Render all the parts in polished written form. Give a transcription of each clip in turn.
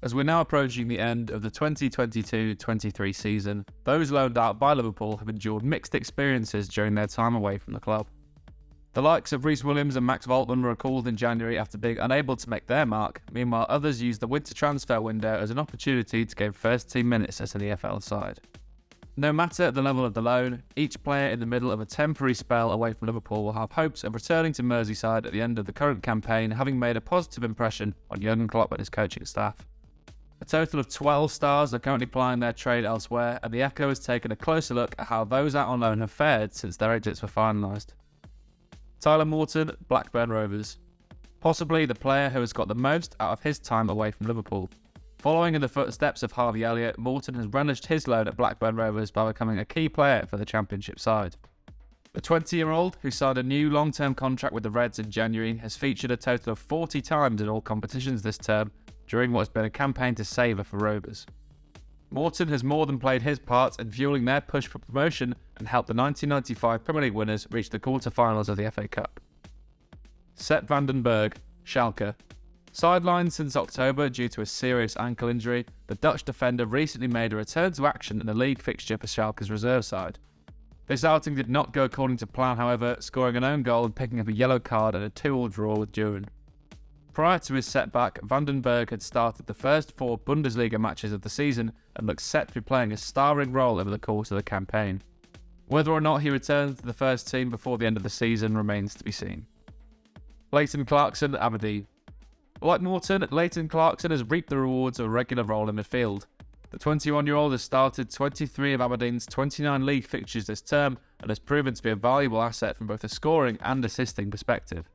As we're now approaching the end of the 2022-23 season, those loaned out by Liverpool have endured mixed experiences during their time away from the club. The likes of Reece Williams and Max Voltman were recalled in January after being unable to make their mark. Meanwhile, others used the winter transfer window as an opportunity to gain first-team minutes at an EFL side. No matter the level of the loan, each player in the middle of a temporary spell away from Liverpool will have hopes of returning to Merseyside at the end of the current campaign, having made a positive impression on Jurgen Klopp and his coaching staff. A total of 12 stars are currently plying their trade elsewhere, and the Echo has taken a closer look at how those out on loan have fared since their exits were finalised. Tyler Morton, Blackburn Rovers. Possibly the player who has got the most out of his time away from Liverpool. Following in the footsteps of Harvey Elliott, Morton has relished his loan at Blackburn Rovers by becoming a key player for the Championship side. The 20-year-old, who signed a new long-term contract with the Reds in January, has featured a total of 40 times in all competitions this term, during what has been a campaign to savour for Rovers. Morton has more than played his part in fueling their push for promotion and helped the 1995 Premier League winners reach the quarter-finals of the FA Cup. SEPP van den Berg, Schalke. Sidelined since October due to a serious ankle injury, the Dutch defender recently made a return to action in the league fixture for Schalke's reserve side. This outing did not go according to plan, however, scoring an own goal and picking up a yellow card in a 2-2 draw with Düren. Prior to his setback, van den Berg had started the first 4 Bundesliga matches of the season and looks set to be playing a starring role over the course of the campaign. Whether or not he returns to the first team before the end of the season remains to be seen. Leighton Clarkson, Aberdeen. Like Morton, Leighton Clarkson has reaped the rewards of a regular role in midfield. The 21-year-old has started 23 of Aberdeen's 29 league fixtures this term and has proven to be a valuable asset from both a scoring and assisting perspective.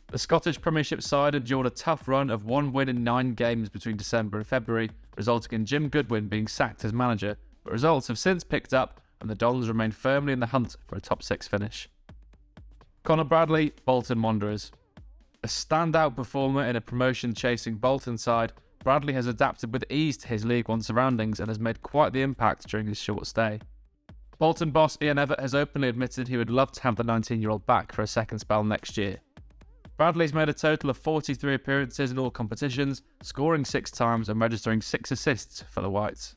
The Scottish Premiership side endured a tough run of 1 win in 9 games between December and February, resulting in Jim Goodwin being sacked as manager, but results have since picked up and the Dons remain firmly in the hunt for a top 6 finish. Conor Bradley, Bolton Wanderers. A standout performer in a promotion-chasing Bolton side, Bradley has adapted with ease to his League One surroundings and has made quite the impact during his short stay. Bolton boss Ian Evatt has openly admitted he would love to have the 19-year-old back for a second spell next year. Bradley's made a total of 43 appearances in all competitions, scoring 6 times and registering 6 assists for the Whites.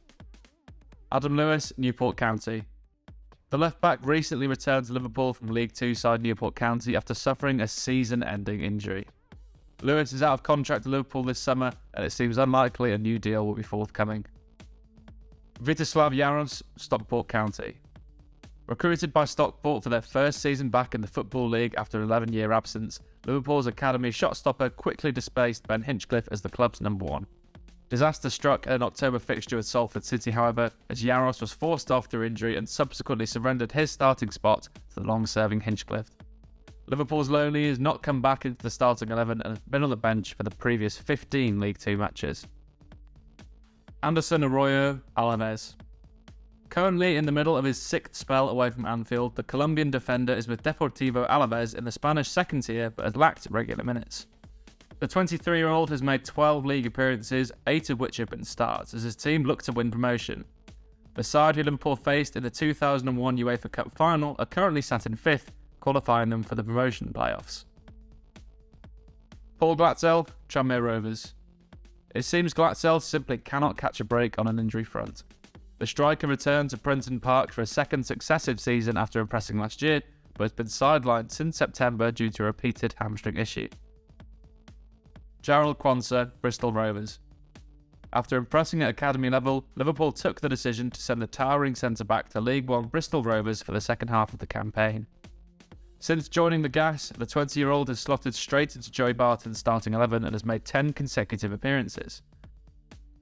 Adam Lewis, Newport County. The left-back recently returned to Liverpool from League Two side Newport County after suffering a season-ending injury. Lewis is out of contract to Liverpool this summer, and it seems unlikely a new deal will be forthcoming. Vítězslav Jaros, Stockport County. Recruited by Stockport for their first season back in the Football League after an 11-year absence, Liverpool's academy shot-stopper quickly displaced Ben Hinchcliffe as the club's number 1. Disaster struck at an October fixture with Salford City, however, as Jaros was forced off through injury and subsequently surrendered his starting spot to the long-serving Hinchcliffe. Liverpool's lonely has not come back into the starting 11 and has been on the bench for the previous 15 League Two matches. Anderson Arroyo, Alaves. Currently in the middle of his 6th spell away from Anfield, the Colombian defender is with Deportivo Alaves in the Spanish second tier but has lacked regular minutes. The 23-year-old has made 12 league appearances, 8 of which have been starts, as his team look to win promotion. The side who Liverpool faced in the 2001 UEFA Cup final are currently sat in 5th, qualifying them for the promotion playoffs. Paul Glatzel, Tranmere Rovers. It seems Glatzel simply cannot catch a break on an injury front. The striker returned to Princeton Park for a second successive season after impressing last year, but has been sidelined since September due to a repeated hamstring issue. Jarrell Quansah, Bristol Rovers. After impressing at academy level, Liverpool took the decision to send the towering centre-back to League One Bristol Rovers for the second half of the campaign. Since joining the Gas, the 20-year-old has slotted straight into Joey Barton's starting 11 and has made 10 consecutive appearances.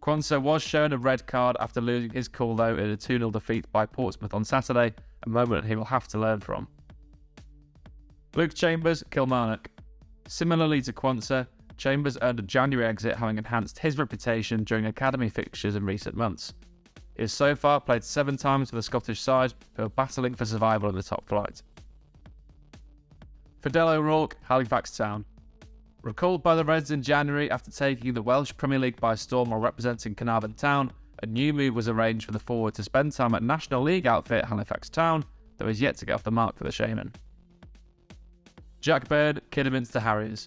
Quansah was shown a red card after losing his cool though in a 2-0 defeat by Portsmouth on Saturday, a moment he will have to learn from. Luke Chambers, Kilmarnock. Similarly to Quansah, Chambers earned a January exit, having enhanced his reputation during academy fixtures in recent months. He has so far played 7 times for the Scottish side, who are battling for survival in the top flight. Fidel O'Rourke, Halifax Town. Recalled by the Reds in January after taking the Welsh Premier League by storm while representing Carnarvon Town, a new move was arranged for the forward to spend time at National League outfit Halifax Town, though is yet to get off the mark for the Shaman. Jack Baird, Kidderminster Harriers.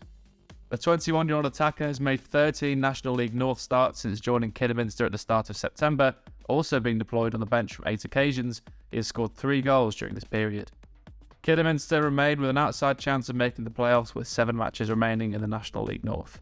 The 21-year-old attacker has made 13 National League North starts since joining Kidderminster at the start of September. Also being deployed on the bench from 8 occasions, he has scored 3 goals during this period. Kidderminster remain with an outside chance of making the playoffs with 7 matches remaining in the National League North.